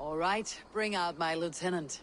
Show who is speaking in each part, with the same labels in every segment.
Speaker 1: All right, bring out my lieutenant.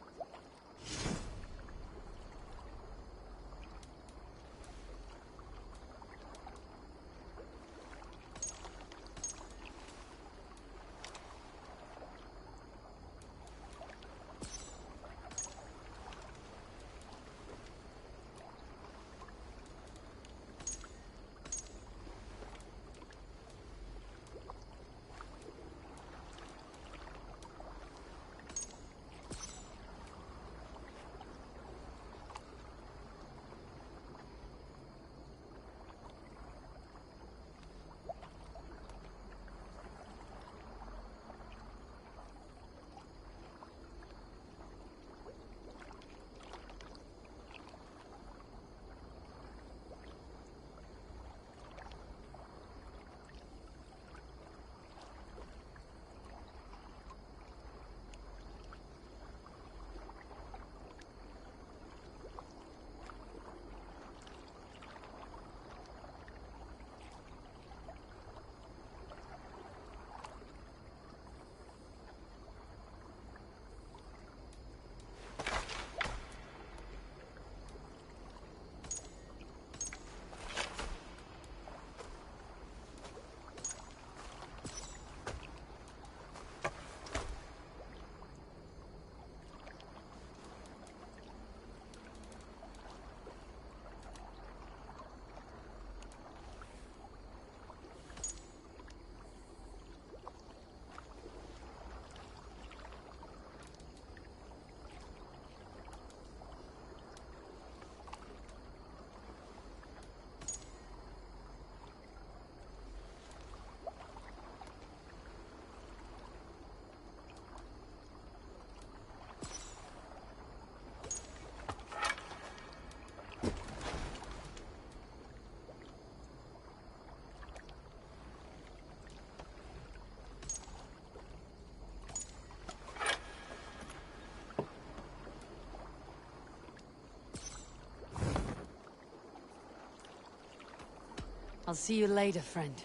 Speaker 1: I'll see you later, friend.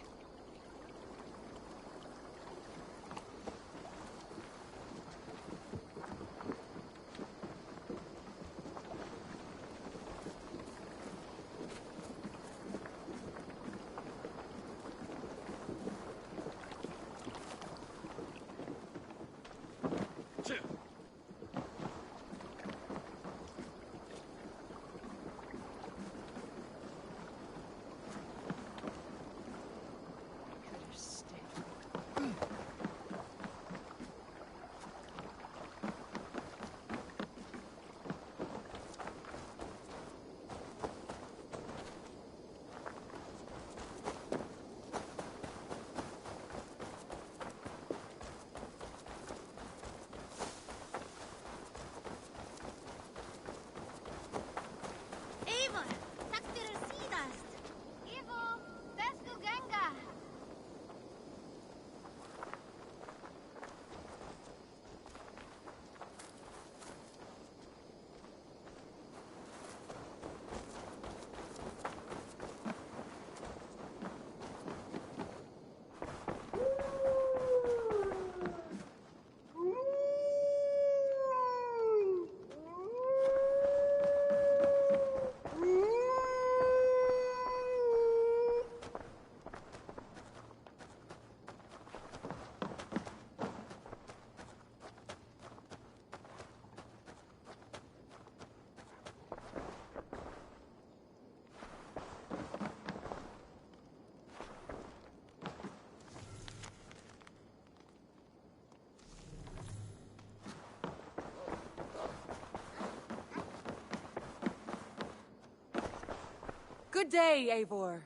Speaker 2: Good day, Eivor.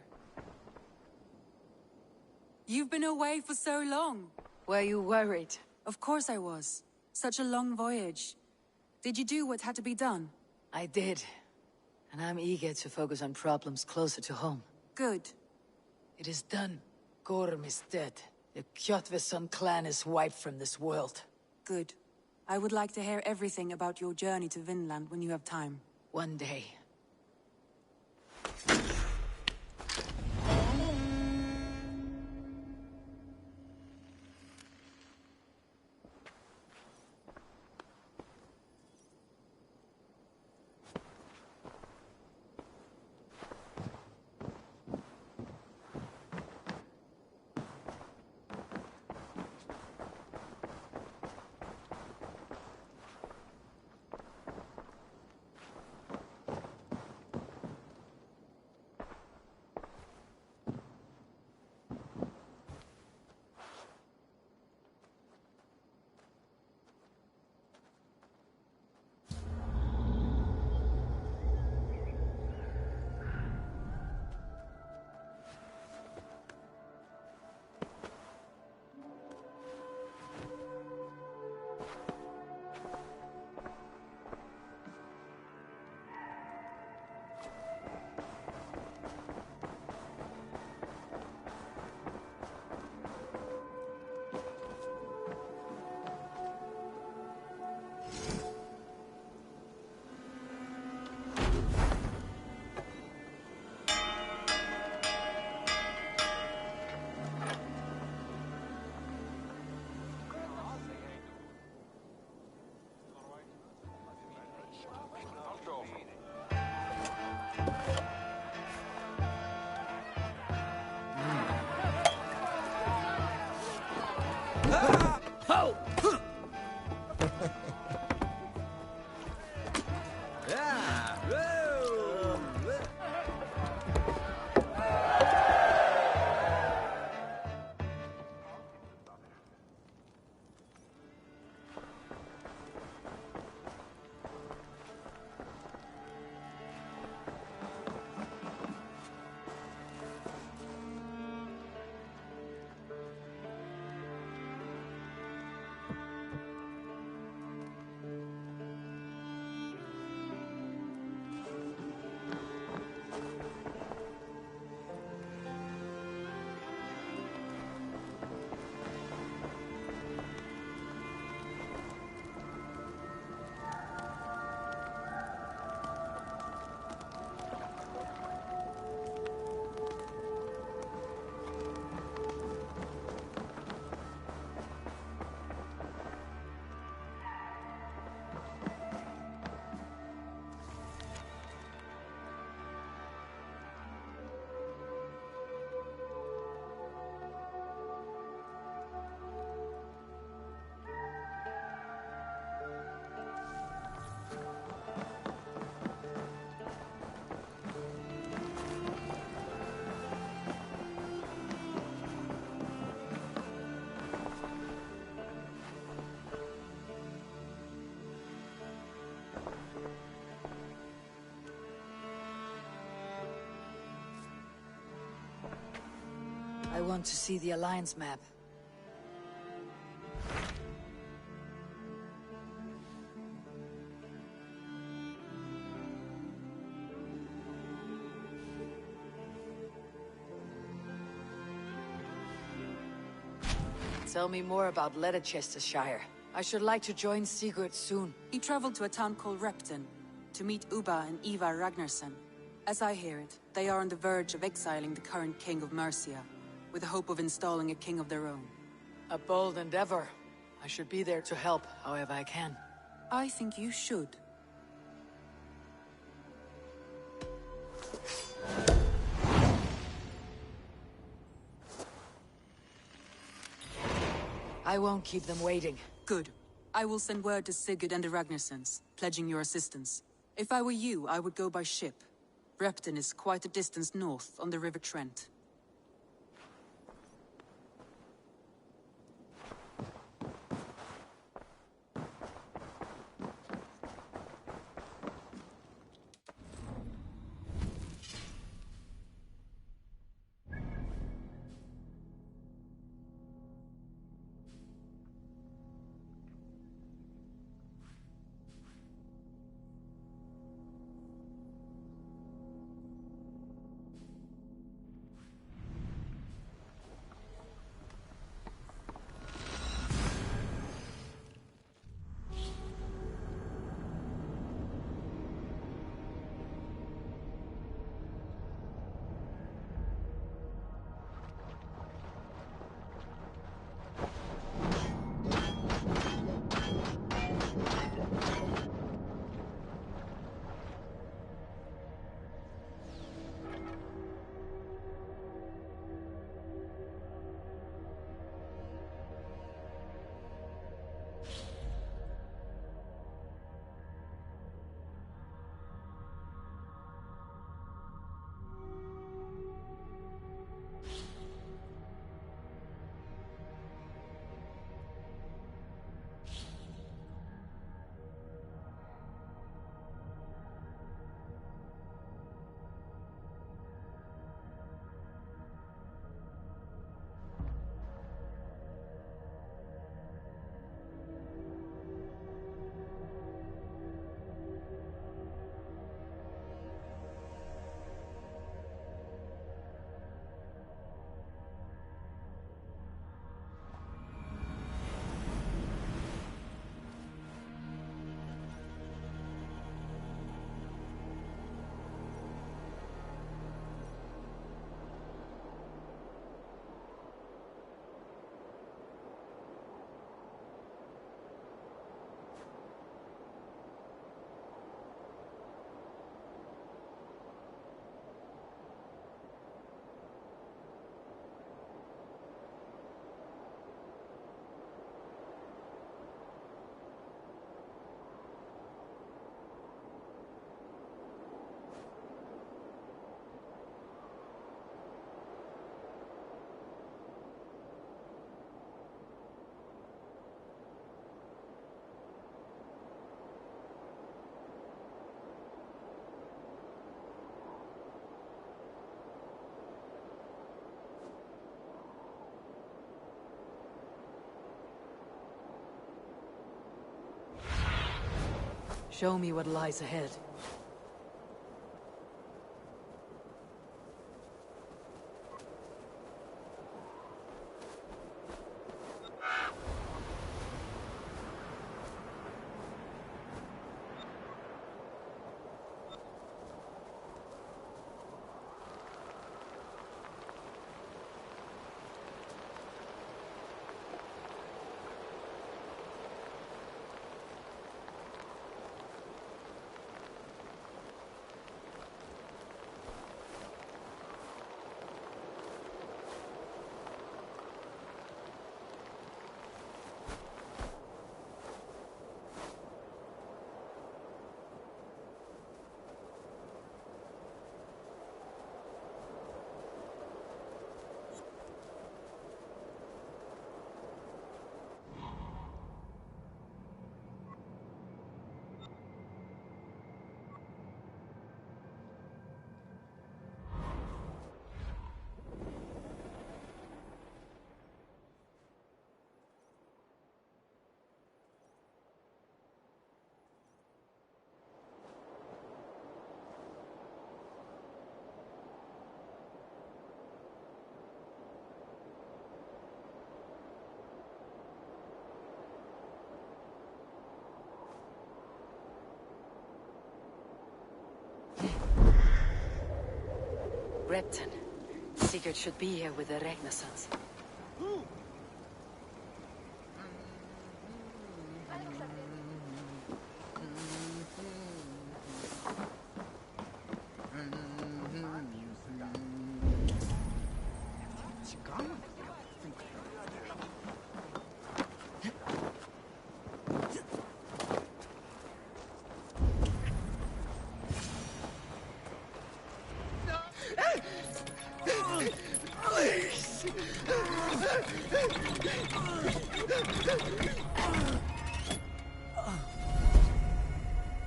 Speaker 2: You've been away for so long.
Speaker 1: Were you worried?
Speaker 2: Of course I was. Such a long voyage. Did you do what had to be done?
Speaker 1: I did. And I'm eager to focus on problems closer to home.
Speaker 2: Good.
Speaker 1: It is done. Gorm is dead. The VXTheDeviLsSonXV clan is wiped from this world.
Speaker 2: Good. I would like to hear everything about your journey to Vinland when you have time.
Speaker 1: One day. want to see the Alliance map. Tell me more about Leicestershire. I should like to join Sigurd soon.
Speaker 2: He traveled to a town called Repton to meet Ubba and Ivar Ragnarsson. As I hear it, they are on the verge of exiling the current king of Mercia, with the hope of installing a king of their own.
Speaker 1: A bold endeavor. I should be there to help however I can.
Speaker 2: I think you should.
Speaker 1: I won't keep them waiting.
Speaker 2: Good. I will send word to Sigurd and the Ragnarssons, pledging your assistance. If I were you, I would go by ship. Repton is quite a distance north on the River Trent.
Speaker 1: Show me what lies ahead. Repton. Sigurd should be here with the Ragnarsons.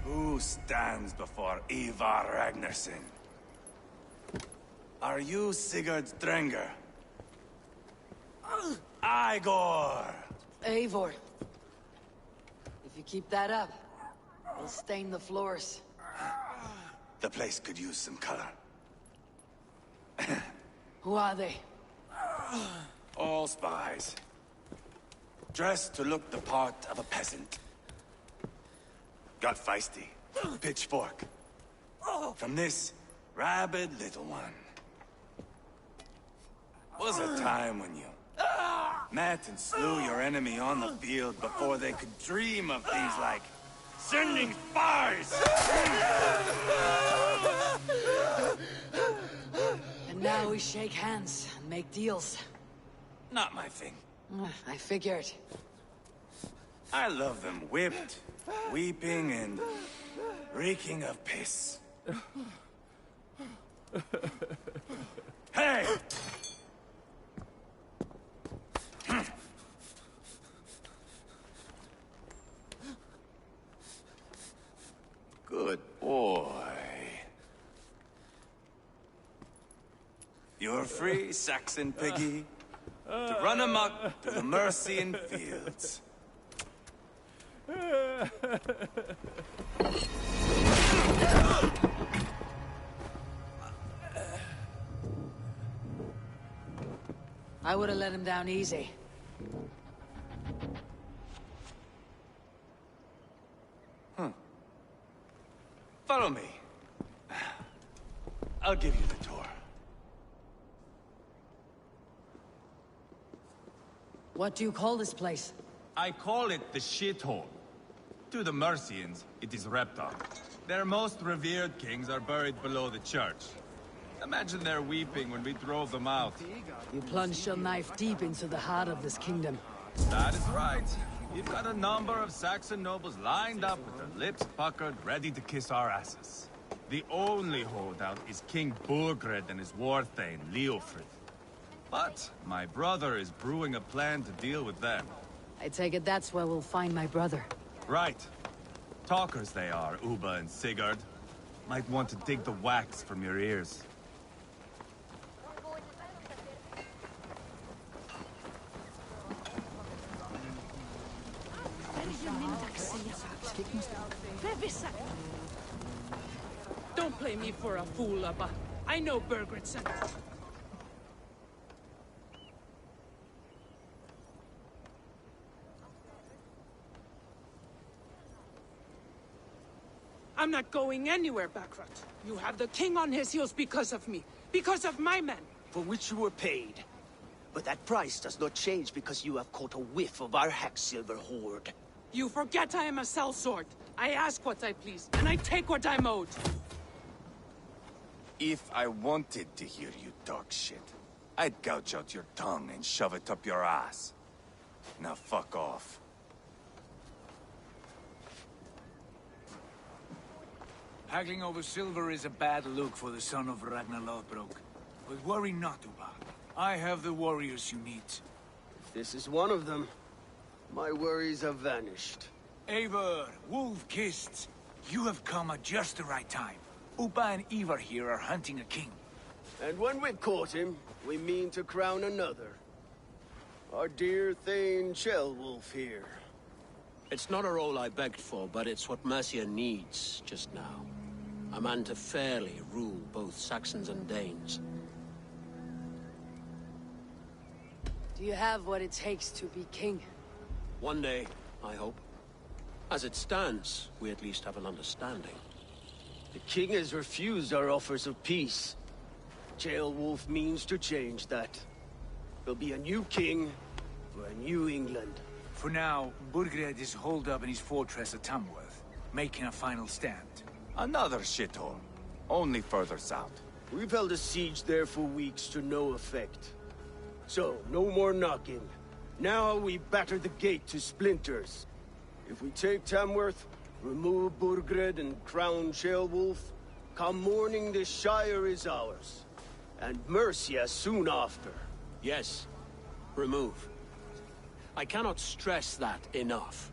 Speaker 3: Who stands before Ivar Ragnarsson? Are you Sigurd Drenger? Igor!
Speaker 1: Eivor. If you keep that up, we'll stain the floors.
Speaker 3: The place could use some color.
Speaker 1: Who are they?
Speaker 3: All spies. Dressed to look the part of a peasant. Got feisty. Pitchfork. From this rabid little one. Was a time when you met and slew your enemy on the field before they could dream of things like sending spies!
Speaker 1: And now we shake hands and make deals.
Speaker 3: Not my thing.
Speaker 1: I figured.
Speaker 3: I love them whipped, weeping, and reeking of piss. Hey! Good boy. You're free, Saxon piggy, to run amok through the Mercian fields.
Speaker 1: I would have let him down easy.
Speaker 3: Follow me. I'll give you the tour.
Speaker 1: What do you call this place?
Speaker 4: I call it the shithole. To the Mercians, it is Repton. Their most revered kings are buried below the church. Imagine their weeping when we drove them out.
Speaker 1: You plunged your knife deep into the heart of this kingdom.
Speaker 4: That is right. We've got a number of Saxon nobles lined up with their lips puckered, ready to kiss our asses. The only holdout is King Burgred and his war thane, Leofrid. But my brother is brewing a plan to deal with them.
Speaker 1: I take it that's where we'll find my brother.
Speaker 4: Right. Talkers they are, Uba and Sigurd. Might want to dig the wax from your ears.
Speaker 5: Don't play me for a fool, Abba. I know Burgred sent it. I'm not going anywhere, Backrot. You have the king on his heels because of me. Because of my men.
Speaker 6: For which you were paid. But that price does not change because you have caught a whiff of our Hacksilver hoard.
Speaker 5: You forget I am a sellsword. I ask what I please, and I take what I'm owed.
Speaker 3: If I wanted to hear you talk shit, I'd gouge out your tongue and shove it up your ass. Now fuck off.
Speaker 7: Haggling over silver is a bad look for the son of Ragnar Lothbrok. But worry not, Uba. I have the warriors you need.
Speaker 6: If this is one of them, my worries have vanished.
Speaker 7: Eivor, Wolf-Kissed, you have come at just the right time. Uba and Ivar here are hunting a king.
Speaker 6: And when we've caught him, we mean to crown another. Our dear Thane Shellwolf here.
Speaker 8: It's not a role I begged for, but it's what Mercia needs just now. A man to fairly rule both Saxons and Danes.
Speaker 1: Do you have what it takes to be king?
Speaker 8: One day, I hope. As it stands, we at least have an understanding.
Speaker 6: The king has refused our offers of peace. Ceolwulf means to change that. There'll be a new king for a new England.
Speaker 7: For now, Burgred is holed up in his fortress at Tamworth, making a final stand.
Speaker 3: Another shithole. Only further south.
Speaker 6: We've held a siege there for weeks to no effect. So, no more knocking. Now we batter the gate to splinters. If we take Tamworth, remove Burgred and crown Ceolwulf, come morning the Shire is ours. And Mercia soon after.
Speaker 8: Yes, remove. I cannot stress that enough.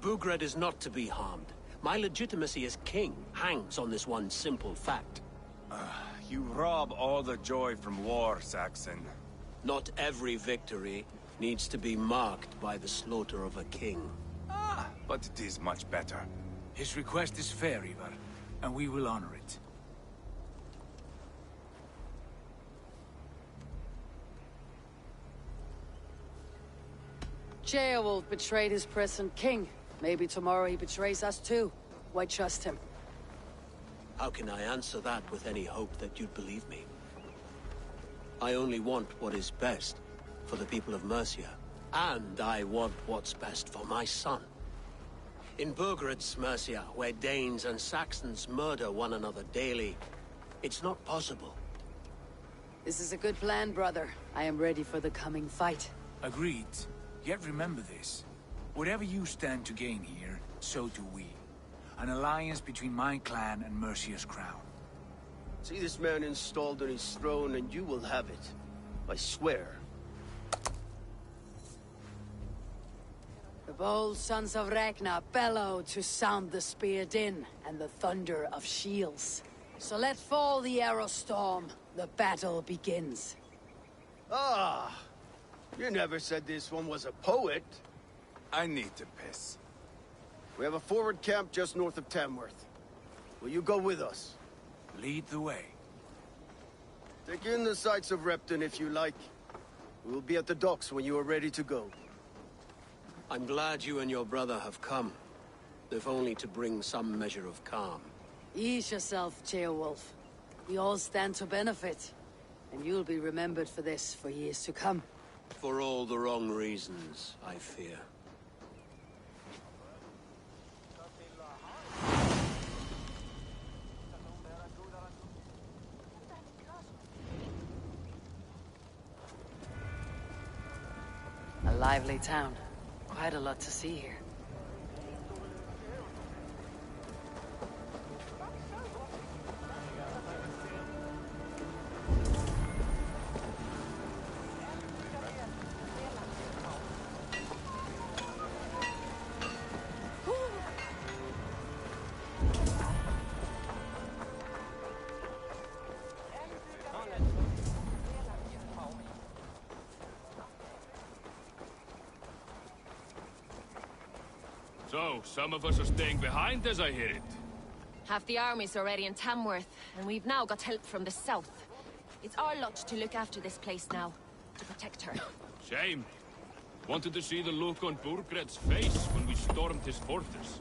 Speaker 8: Burgred is not to be harmed. My legitimacy as king hangs on this one simple fact.
Speaker 3: You rob all the joy from war, Saxon.
Speaker 8: Not every victory needs to be marked by the slaughter of a king.
Speaker 3: But it is much better.
Speaker 7: His request is fair, Ivar, and we will honor it.
Speaker 1: Ceolwulf betrayed his present king. Maybe tomorrow he betrays us too. Why trust him?
Speaker 8: How can I answer that with any hope that you'd believe me? I only want what is best for the people of Mercia. And I want what's best for my son. In Burgred's Mercia, where Danes and Saxons murder one another daily, it's not possible.
Speaker 1: This is a good plan, brother. I am ready for the coming fight.
Speaker 7: Agreed. Yet remember this. Whatever you stand to gain here, so do we. An alliance between my clan and Mercia's crown.
Speaker 6: See this man installed on his throne and you will have it. I swear.
Speaker 1: The bold sons of Ragnar bellow to sound the spear din and the thunder of shields. So let fall the arrow storm. The battle begins.
Speaker 6: Ah! You never said this one was a poet.
Speaker 3: I need to piss.
Speaker 6: We have a forward camp just north of Tamworth. Will you go with us?
Speaker 7: Lead the way.
Speaker 6: Take in the sights of Repton if you like. We'll be at the docks when you are ready to go.
Speaker 8: I'm glad you and your brother have come, if only to bring some measure of calm.
Speaker 1: Ease yourself, Ceolwulf. We all stand to benefit. And you'll be remembered for this for years to come.
Speaker 8: For all the wrong reasons, I fear.
Speaker 1: A lively town. Quite a lot to see here.
Speaker 9: So, some of us are staying behind as I hear it.
Speaker 10: Half the army's already in Tamworth, and we've now got help from the south. It's our lot to look after this place now, to protect her.
Speaker 9: Shame. Wanted to see the look on Burgred's face when we stormed his fortress.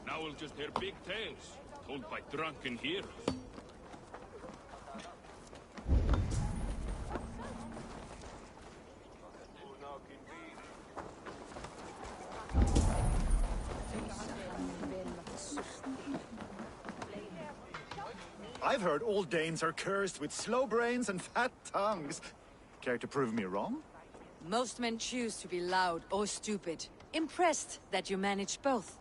Speaker 9: Now we'll just hear big tales, told by drunken heroes.
Speaker 11: I've heard all Danes are cursed with slow brains and fat tongues. Care to prove me wrong?
Speaker 1: Most men choose to be loud or stupid. Impressed that you manage both.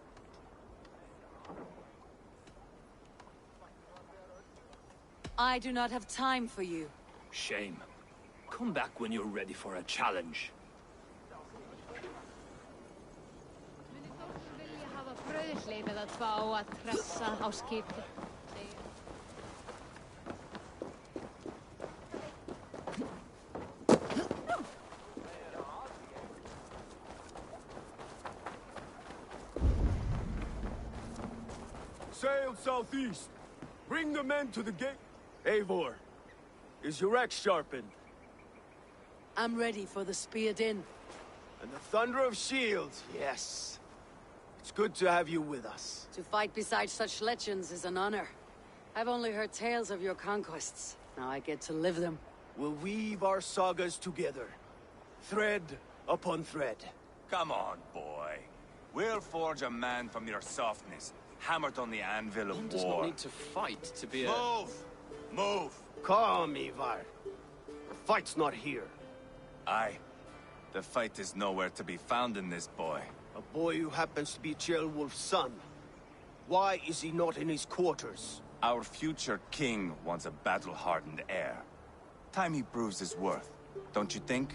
Speaker 1: I do not have time for you.
Speaker 12: Shame. Come back when you're ready for a challenge.
Speaker 6: Sail southeast. Bring the men to the gate. Eivor, is your axe sharpened?
Speaker 1: I'm ready for the spear din.
Speaker 6: And the thunder of shields, yes. It's good to have you with us.
Speaker 1: To fight beside such legends is an honor. I've only heard tales of your conquests. Now I get to live them.
Speaker 6: We'll weave our sagas together. Thread upon thread.
Speaker 3: Come on, boy. We'll forge a man from your softness, hammered on the anvil of
Speaker 13: One does
Speaker 3: war.
Speaker 13: not need to fight to be a...
Speaker 3: Move! Move!
Speaker 6: Calm, Ivar. The fight's not here.
Speaker 3: Aye. The fight is nowhere to be found in this boy.
Speaker 6: A boy who happens to be Ceolwulf's son. Why is he not in his quarters?
Speaker 3: Our future king wants a battle-hardened heir. Time he proves his worth, don't you think?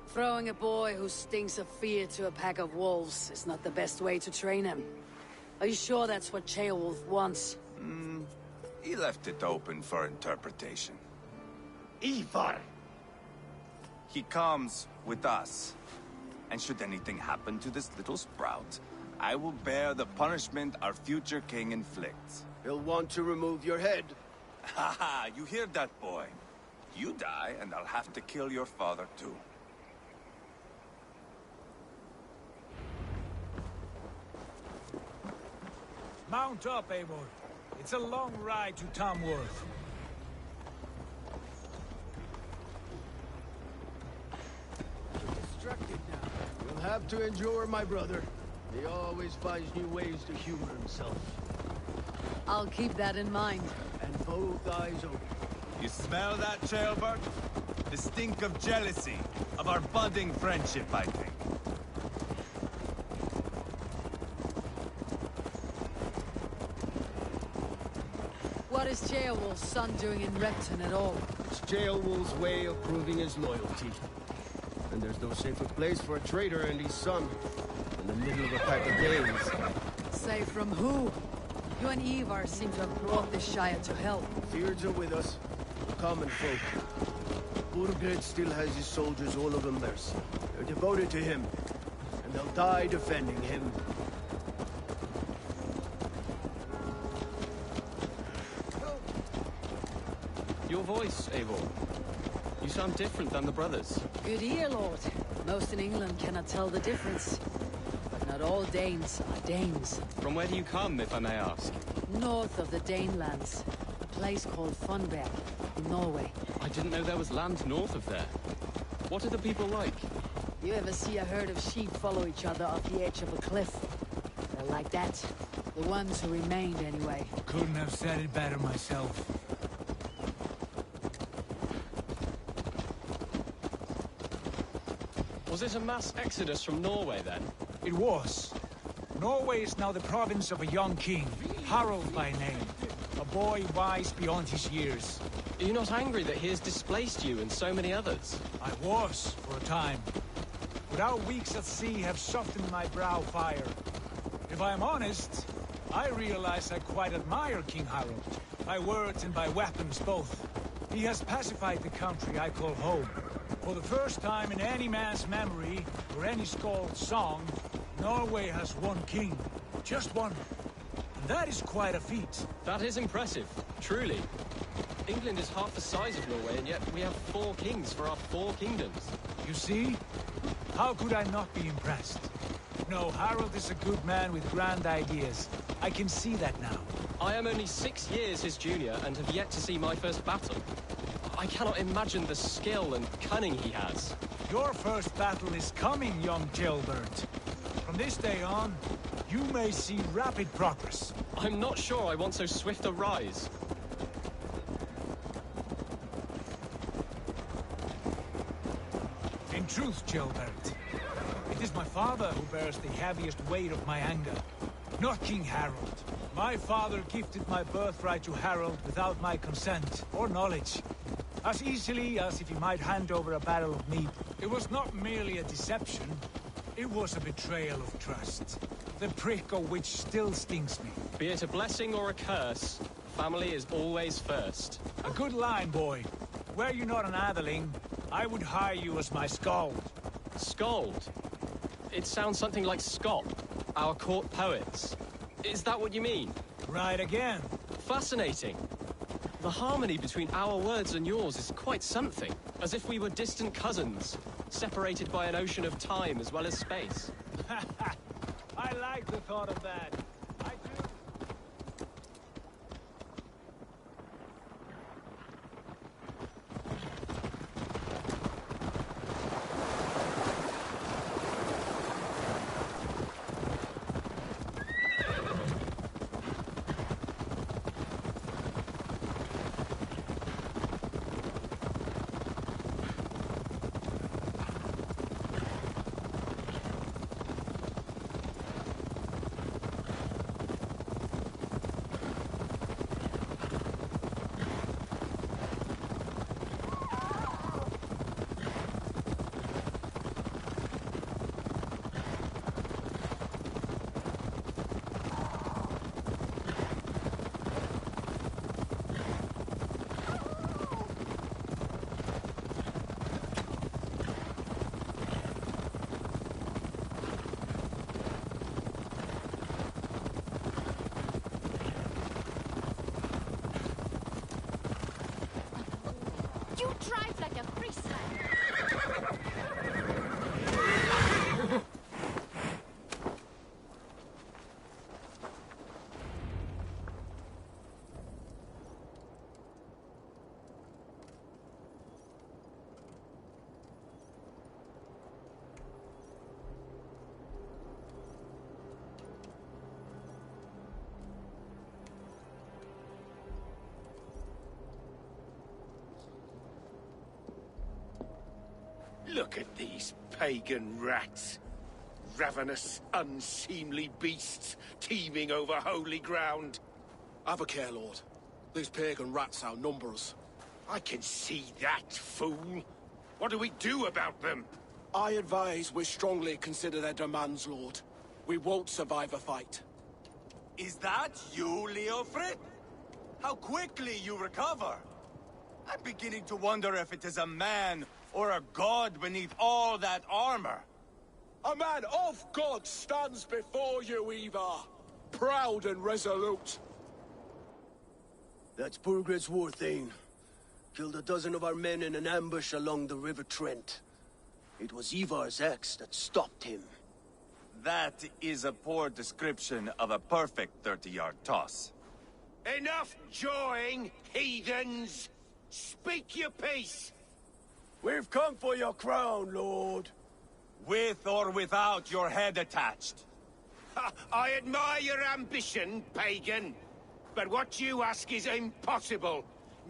Speaker 1: Throwing a boy who stinks of fear to a pack of wolves is not the best way to train him. Are you sure that's what Ceolwulf wants?
Speaker 3: He left it open for interpretation.
Speaker 6: Ivar!
Speaker 3: He comes with us. And should anything happen to this little sprout, I will bear the punishment our future king inflicts.
Speaker 6: He'll want to remove your head.
Speaker 3: Ha ha, you hear that, boy? You die, and I'll have to kill your father, too.
Speaker 7: Mount up, Eivor. It's a long ride to Tamworth.
Speaker 6: Distracted now. You'll have to endure, my brother. He always finds new ways to humor himself.
Speaker 1: I'll keep that in mind.
Speaker 6: And both eyes open.
Speaker 4: You smell that, Ceolbert? The stink of jealousy, of our budding friendship, I think.
Speaker 1: What is Ceolwulf's son doing in Repton at all?
Speaker 6: It's Ceolwulf's way of proving his loyalty. And there's no safer place for a traitor and his son in the middle of a pack of Danes.
Speaker 1: Safe from who? You and Ivar seem to have brought this Shire to hell.
Speaker 6: Fears are with us, common folk. Burgred still has his soldiers all over Mercia. They're devoted to him, and they'll die defending him.
Speaker 13: Your voice, Eivor. You sound different than the brothers.
Speaker 1: Good ear, Lord. Most in England cannot tell the difference. But not all Danes are Danes.
Speaker 13: From where do you come, if I may ask?
Speaker 1: North of the Danelands. A place called Funberg, in Norway.
Speaker 13: I didn't know there was land north of there. What are the people like?
Speaker 1: You ever see a herd of sheep follow each other off the edge of a cliff? They're like that. The ones who remained, anyway.
Speaker 7: Couldn't have said it better myself.
Speaker 13: Was it a mass exodus from Norway, then?
Speaker 7: It was. Norway is now the province of a young king, Harald by name. A boy wise beyond his years.
Speaker 13: Are you not angry that he has displaced you and so many others?
Speaker 7: I was, for a time. But our weeks at sea have softened my brow fire. If I am honest, I realize I quite admire King Harald. By words and by weapons both. He has pacified the country I call home. For the first time in any man's memory, or any skald's song, Norway has one king. Just one. And that is quite a feat.
Speaker 13: That is impressive, truly. England is half the size of Norway, and yet we have 4 kings for our 4 kingdoms.
Speaker 7: You see? How could I not be impressed? No, Harald is a good man with grand ideas. I can see that now.
Speaker 13: I am only 6 years his junior, and have yet to see my first battle. I cannot imagine the skill and cunning he has.
Speaker 7: Your first battle is coming, young Ceolbert. From this day on, you may see rapid progress.
Speaker 13: I'm not sure I want so swift a rise.
Speaker 7: In truth, Ceolbert, it is my father who bears the heaviest weight of my anger, not King Harald. My father gifted my birthright to Harald without my consent or knowledge. As easily as if he might hand over a barrel of meat. It was not merely a deception, it was a betrayal of trust. The prick of which still stings me.
Speaker 13: Be it a blessing or a curse, family is always first.
Speaker 7: A good line, boy. Were you not an atheling, I would hire you as my skald.
Speaker 13: Skald? It sounds something like Scott, our court poets. Is that what you mean?
Speaker 7: Right again.
Speaker 13: Fascinating. The harmony between our words and yours is quite something. As if we were distant cousins, separated by an ocean of time as well as space.
Speaker 7: I like the thought of that. I do.
Speaker 14: Look at these pagan rats. Ravenous, unseemly beasts teeming over holy ground.
Speaker 15: Have a care, Lord. These pagan rats outnumber us.
Speaker 14: I can see that, fool. What do we do about them?
Speaker 15: I advise we strongly consider their demands, Lord. We won't survive a fight.
Speaker 3: Is that you, Leofrid? How quickly you recover! I'm beginning to wonder if it is a man or a god beneath all that armor.
Speaker 15: A man of God stands before you, Ivar. Proud and resolute.
Speaker 6: That's Burgred's Warthane. Killed a dozen of our men in an ambush along the River Trent. It was Ivar's axe that stopped him.
Speaker 3: That is a poor description of a perfect 30-yard toss.
Speaker 14: Enough jawing, heathens! Speak your piece!
Speaker 6: We've come for your crown, Lord.
Speaker 3: With or without your head attached.
Speaker 14: I admire your ambition, pagan. But what you ask is impossible.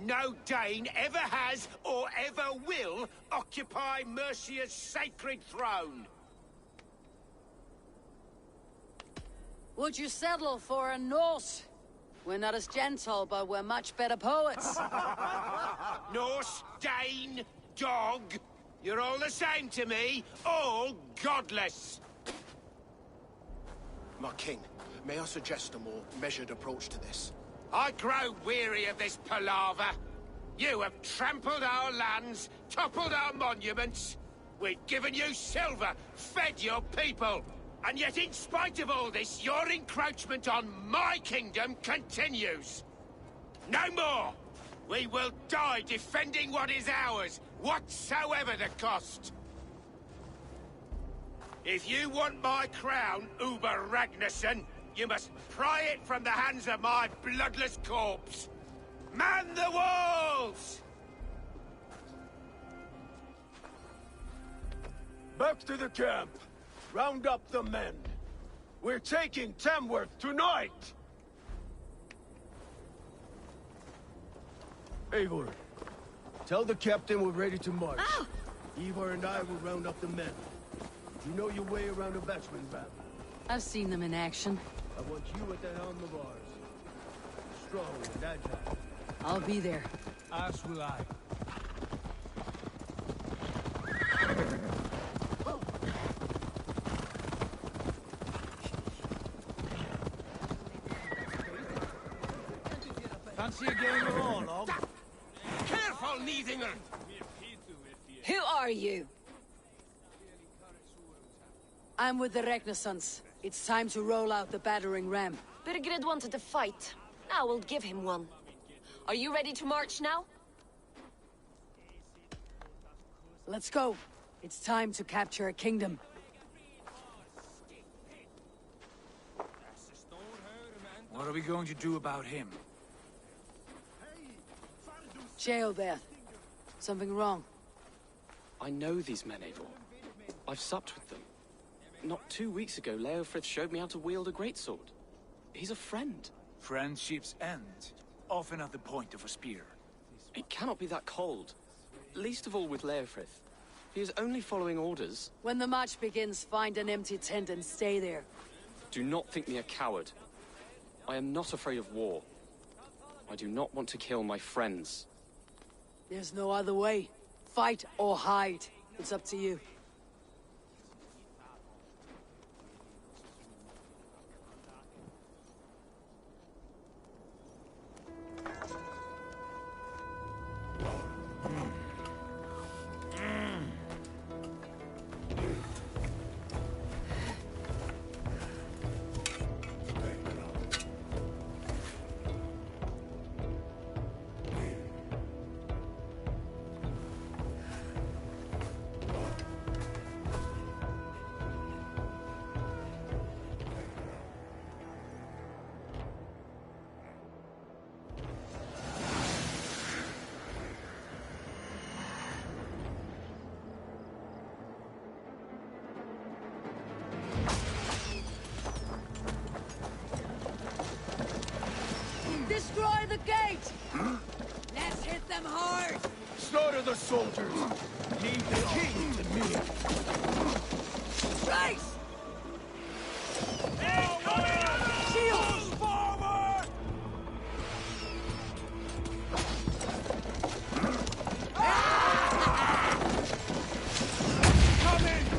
Speaker 14: No Dane ever has or ever will occupy Mercia's sacred throne.
Speaker 1: Would you settle for a Norse? We're not as gentle, but we're much better poets.
Speaker 14: Norse, Dane, dog. You're all the same to me. All godless.
Speaker 15: My king, may I suggest a more measured approach to this?
Speaker 14: I grow weary of this palaver. You have trampled our lands, toppled our monuments. We've given you silver, fed your people. And yet, in spite of all this, your encroachment on my kingdom continues. No more! We will die defending what is ours, whatsoever the cost. If you want my crown, Uber Ragnarsson, you must pry it from the hands of my bloodless corpse. Man the walls!
Speaker 6: Back to the camp. Round up the men. We're taking Tamworth tonight! Eivor, tell the captain we're ready to march.
Speaker 1: Ah!
Speaker 6: Ivar and I will round up the men. You know your way around a batsman ramp.
Speaker 1: I've seen them in action.
Speaker 6: I want you at the helm of ours. Strong and agile.
Speaker 1: I'll be there.
Speaker 7: As will I. Fancy a game of Orlog?
Speaker 14: Careful, Neithinger!
Speaker 10: Who are you?
Speaker 1: I'm with the Ragnarssons. It's time to roll out the battering ram.
Speaker 10: Burgred wanted to fight. Now we'll give him one. Are you ready to march now?
Speaker 1: Let's go. It's time to capture a kingdom.
Speaker 7: What are we going to do about him?
Speaker 1: Sheobath. Something wrong?
Speaker 13: I know these men, Eivor. I've supped with them. Not 2 weeks ago, Leofrith showed me how to wield a greatsword. He's a friend.
Speaker 7: Friendships end, often at the point of a spear.
Speaker 13: It cannot be that cold. Least of all with Leofrith. He is only following orders.
Speaker 1: When the march begins, find an empty tent and stay there.
Speaker 13: Do not think me a coward. I am not afraid of war. I do not want to kill my friends.
Speaker 1: There's no other way. Fight or hide. It's up to you. Destroy the gate! Let's hit them hard!
Speaker 6: Slaughter the soldiers!
Speaker 15: Leave the king to me.
Speaker 1: Race!
Speaker 15: Shields! Forward! Coming!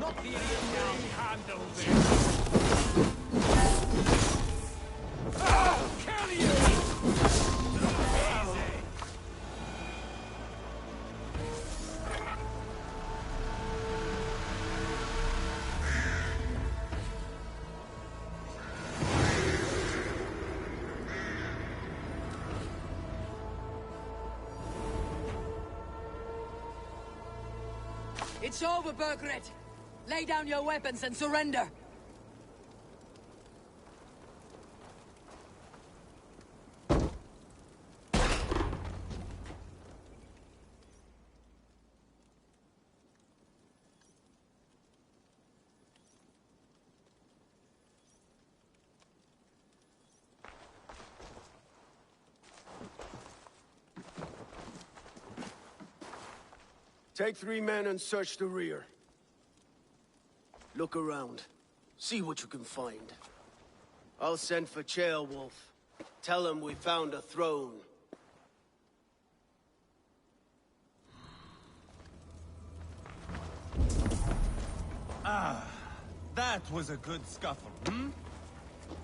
Speaker 7: Not the idiot now. Handle this. I'll kill you! Easy.
Speaker 1: It's over, Burgred! Lay down your weapons and surrender!
Speaker 6: Take 3 men and search the rear. Look around. See what you can find. I'll send for Ceolwulf. Tell him we found a throne.
Speaker 4: Ah, that was a good scuffle, hmm?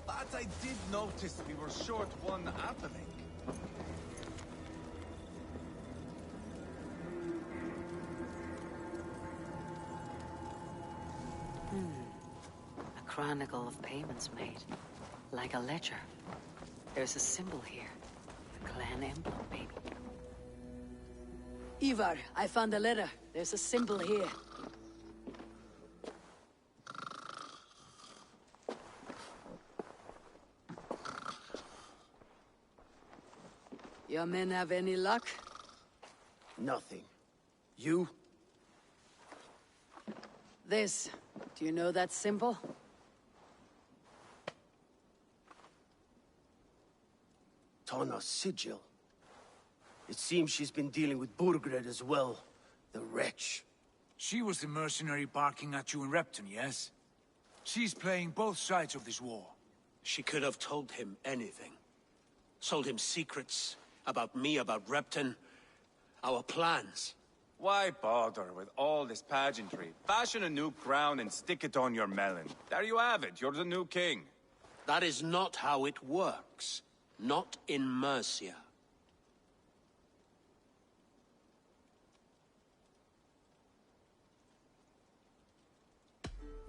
Speaker 4: But I did notice we were short one atheling.
Speaker 1: A chronicle of payments made. Like a ledger. There's a symbol here. A clan emblem, maybe. Ivar, I found a letter. There's a symbol here. Your men have any luck?
Speaker 6: Nothing. You?
Speaker 1: This. Do you know that symbol?
Speaker 6: Tana's sigil. It seems she's been dealing with Burgred as well. The wretch.
Speaker 7: She was the mercenary barking at you in Repton, yes? She's playing both sides of this war.
Speaker 8: She could have told him anything. Sold him secrets about me, about Repton, our plans.
Speaker 4: Why bother with all this pageantry? Fashion a new crown and stick it on your melon. There you have it, you're the new king.
Speaker 8: That is not how it works. Not in Mercia.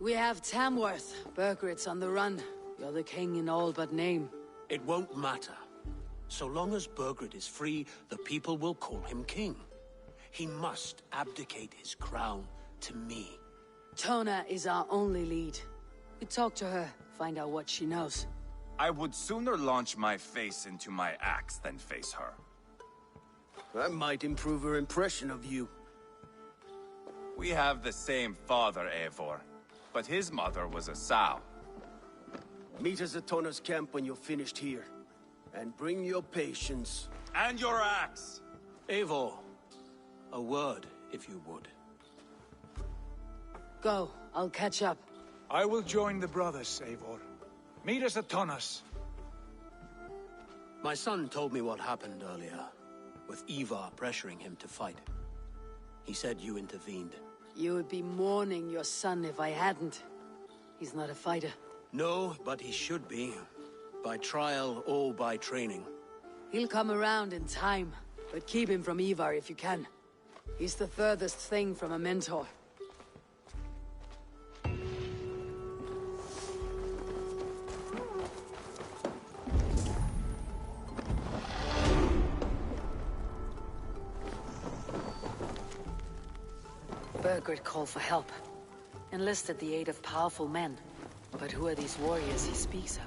Speaker 1: We have Tamworth. Burgred's on the run. You're the king in all but name.
Speaker 8: It won't matter. So long as Burgred is free, the people will call him king. He must abdicate his crown to me.
Speaker 1: Tona is our only lead. We talk to her, find out what she knows.
Speaker 4: I would sooner launch my face into my axe than face her.
Speaker 6: That might improve her impression of you.
Speaker 4: We have the same father, Eivor, but his mother was a sow.
Speaker 6: Meet us at Tona's camp when you're finished here. And bring your patience.
Speaker 4: And your axe!
Speaker 8: Eivor, a word, if you would.
Speaker 1: Go, I'll catch up.
Speaker 7: I will join the brothers, Eivor. Meet us at Tonas.
Speaker 8: My son told me what happened earlier, with Ivar pressuring him to fight. He said you intervened.
Speaker 1: You would be mourning your son if I hadn't. He's not a fighter.
Speaker 8: No, but he should be. By trial or by training.
Speaker 1: He'll come around in time, but keep him from Ivar if you can. He's the furthest thing from a mentor. Burgred called for help. Enlisted the aid of powerful men. But who are these warriors he speaks of?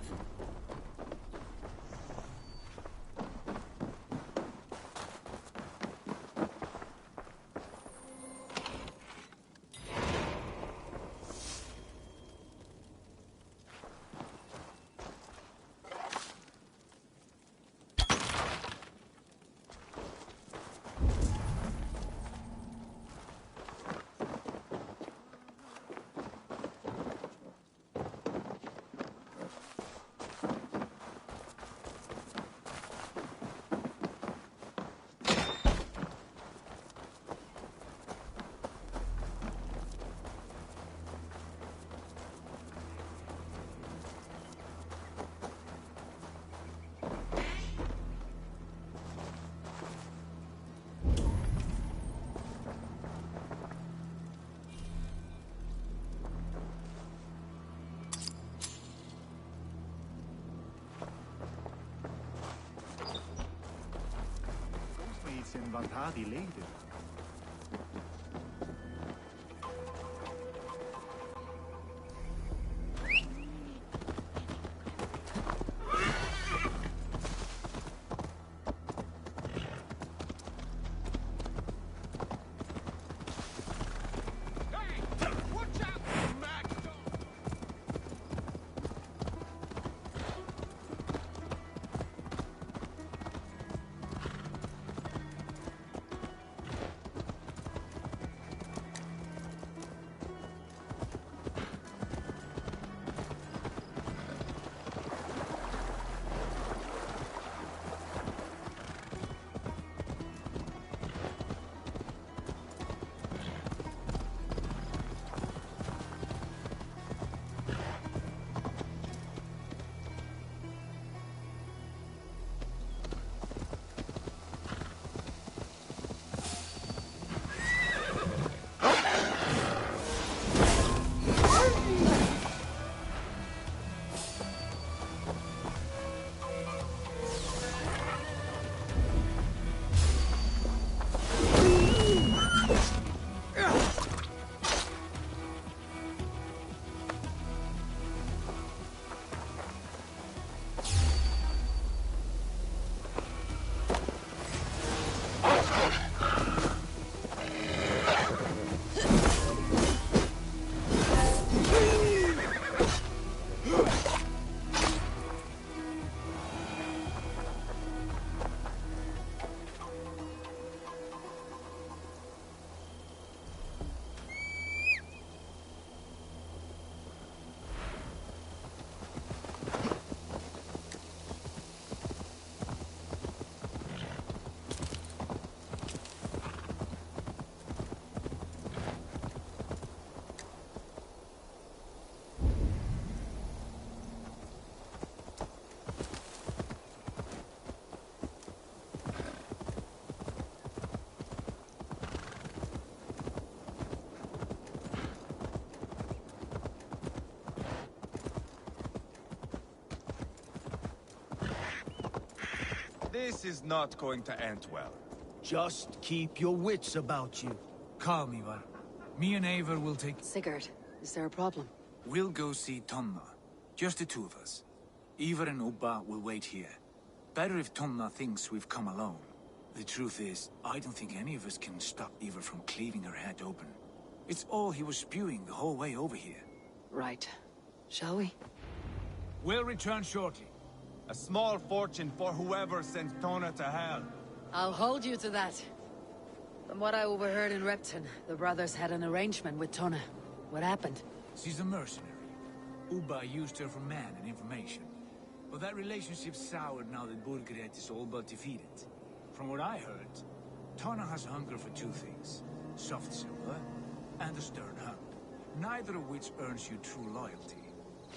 Speaker 11: var ta de leder.
Speaker 4: This is not going to end well.
Speaker 6: Just keep your wits about you.
Speaker 7: Calm, Ivar. Me and Eivor will take...
Speaker 1: Sigurd, is there a problem?
Speaker 7: We'll go see Tonna. Just the two of us. Ivar and Ubba will wait here. Better if Tonna thinks we've come alone. The truth is, I don't think any of us can stop Ivar from cleaving her head open. It's all he was spewing the whole way over here.
Speaker 1: Right. Shall we?
Speaker 7: We'll return shortly.
Speaker 4: A small fortune for whoever sends Tona to hell.
Speaker 1: I'll hold you to that. From what I overheard in Repton, the brothers had an arrangement with Tona. What happened?
Speaker 7: She's a mercenary. Ubba used her for man and information. But that relationship soured now that Burgred is all but defeated. From what I heard, Tona has hunger for two things. Soft silver and a stern hand. Neither of which earns you true loyalty.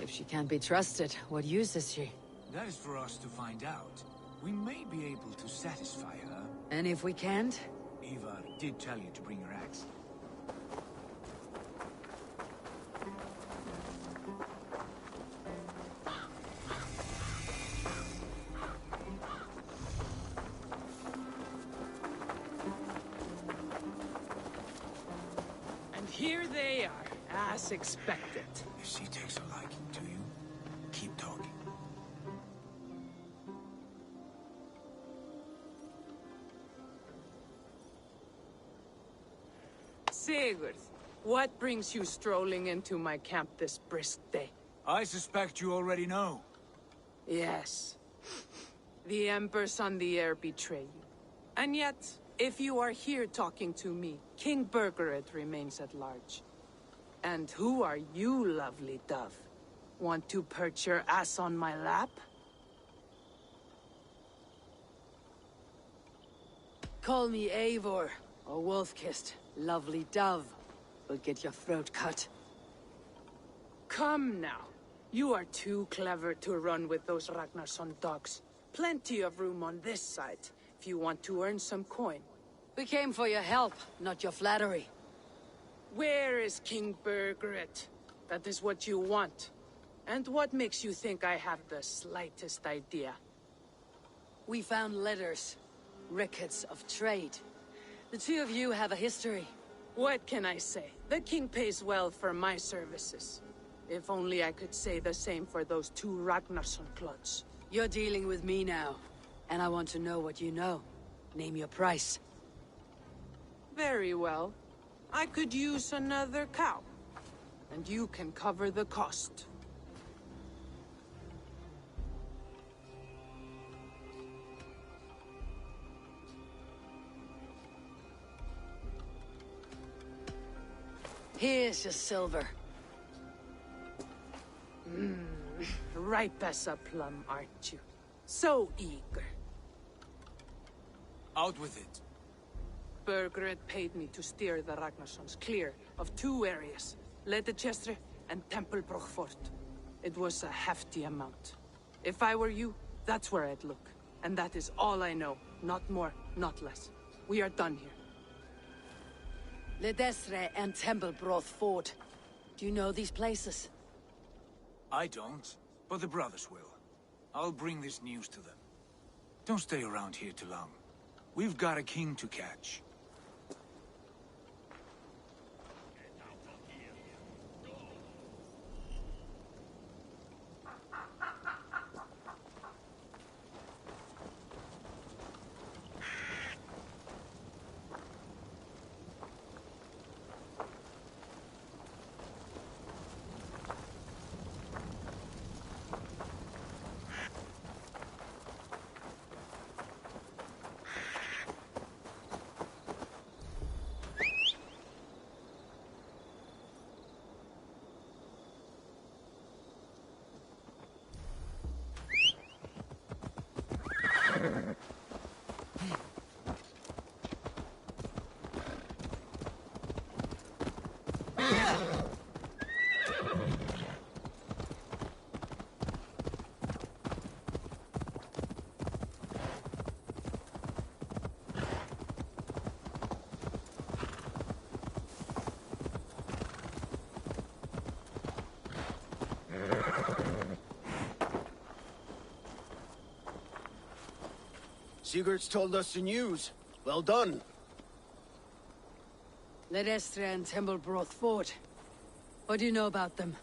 Speaker 1: If she can't be trusted, what use is she?
Speaker 7: That is for us to find out. We may be able to satisfy her.
Speaker 1: And if we can't?
Speaker 7: Ivar did tell you to bring your axe.
Speaker 5: And here they are, as expected.
Speaker 7: If she takes a liking to you, keep talking.
Speaker 5: Sigurd, what brings you strolling into my camp this brisk day?
Speaker 7: I suspect you already know.
Speaker 5: Yes. The Embers on the air betray you. And yet, if you are here talking to me, King Burgred remains at large. And who are you, lovely dove? Want to perch your ass on my lap?
Speaker 1: Call me Eivor, or Wolf-Kissed, lovely dove. Will get your throat cut.
Speaker 5: Come now. You are too clever to run with those Ragnarsson dogs. Plenty of room on this side, if you want to earn some coin.
Speaker 1: We came for your help, not your flattery.
Speaker 5: Where is King Burgred? That is what you want. And what makes you think I have the slightest idea?
Speaker 1: We found letters, records of trade. The two of you have a history.
Speaker 5: What can I say? The king pays well for my services. If only I could say the same for those two Ragnarsson clods.
Speaker 1: You're dealing with me now, and I want to know what you know. Name your price.
Speaker 5: Very well. I could use another cow. And you can cover the cost.
Speaker 1: Here's your silver.
Speaker 5: Ripe as a plum, aren't you? So eager.
Speaker 7: Out with it.
Speaker 5: Burgred paid me to steer the Ragnarssons clear of two areas, Ledechestre and Tempelbroch Fort. It was a hefty amount. If I were you, that's where I'd look. And that is all I know. Not more, not less. We are done here.
Speaker 1: Ledestre and Tempelbroch Fort. Do you know these places?
Speaker 7: I don't, but the brothers will. I'll bring this news to them. Don't stay around here too long. We've got a king to catch.
Speaker 6: Sigurd's told us the news. Well done.
Speaker 1: Ledestre and Tempelbroch Fort. What do you know about them?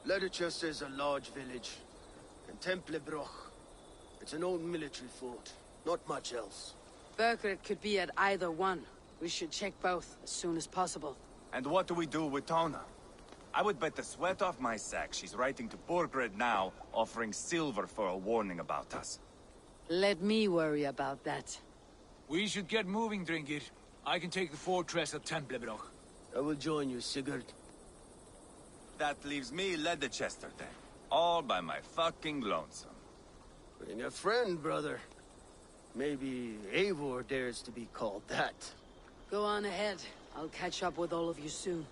Speaker 6: Ledechester is a large village. And Templebroch. It's an old military fort. Not much else.
Speaker 1: Burgred could be at either one. We should check both as soon as possible.
Speaker 3: And what do we do with Tona? I would bet the sweat off my sack she's writing to Burgred now, offering silver for a warning about us.
Speaker 1: Let me worry about that.
Speaker 7: We should get moving, Drinkit. I can take the fortress at Templebroch.
Speaker 6: I will join you, Sigurd.
Speaker 3: That leaves me Ledechester then. All by my fucking lonesome.
Speaker 6: Bring a friend, brother. Maybe Eivor dares to be called that.
Speaker 1: Go on ahead. I'll catch up with all of you soon.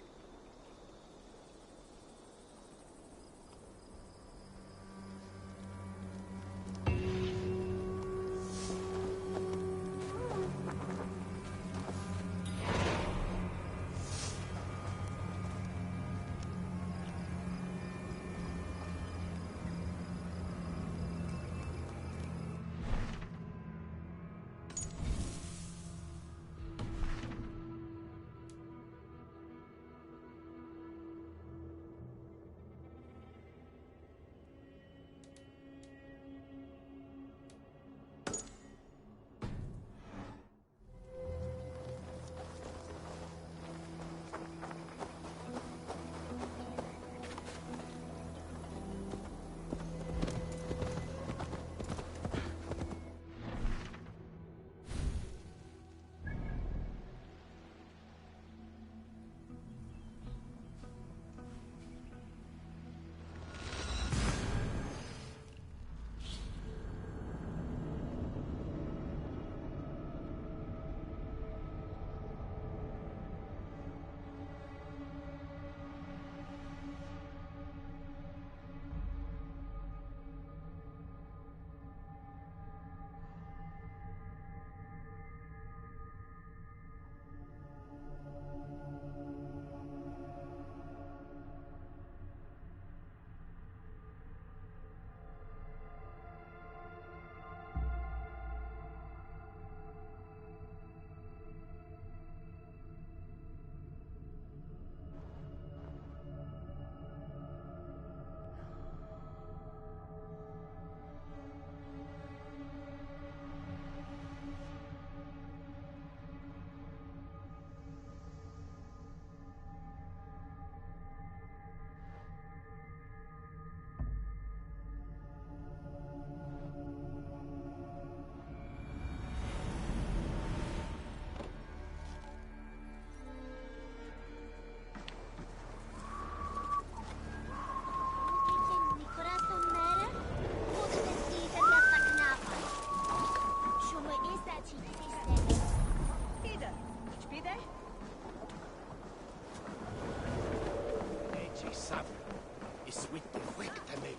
Speaker 14: is with the VXTheDeviLsSonXV.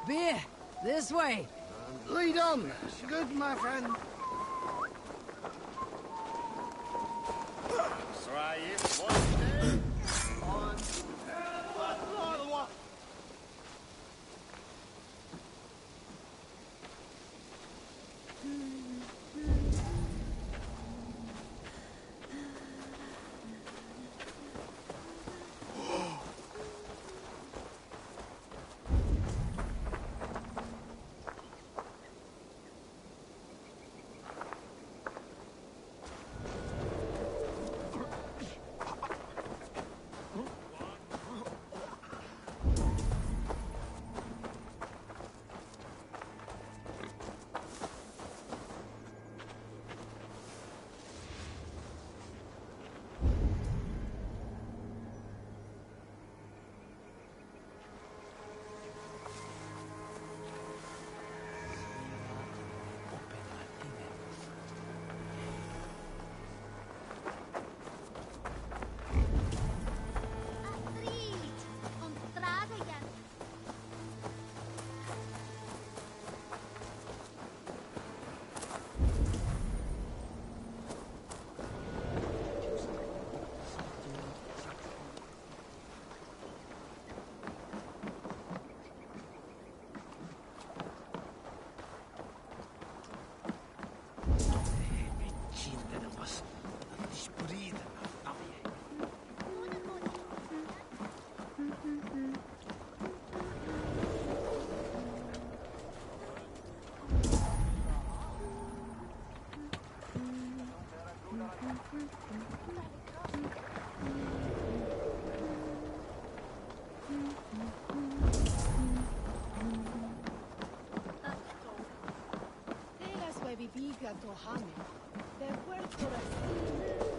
Speaker 1: Beer! This way!
Speaker 16: Lead on! Good, my friend.
Speaker 14: Try it one day. On.
Speaker 1: viviga Tohane, de Puerto Rico.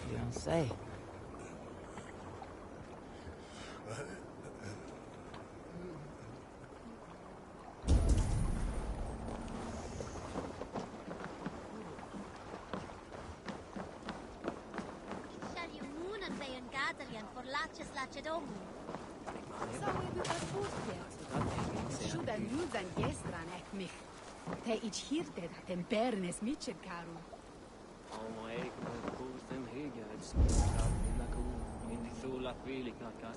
Speaker 1: Fiancé. Te ich hirte da den Bernes Mitchenkaru.
Speaker 17: Oma eikö puustem higeits, minä kuun, minä sulla fiiliknakas.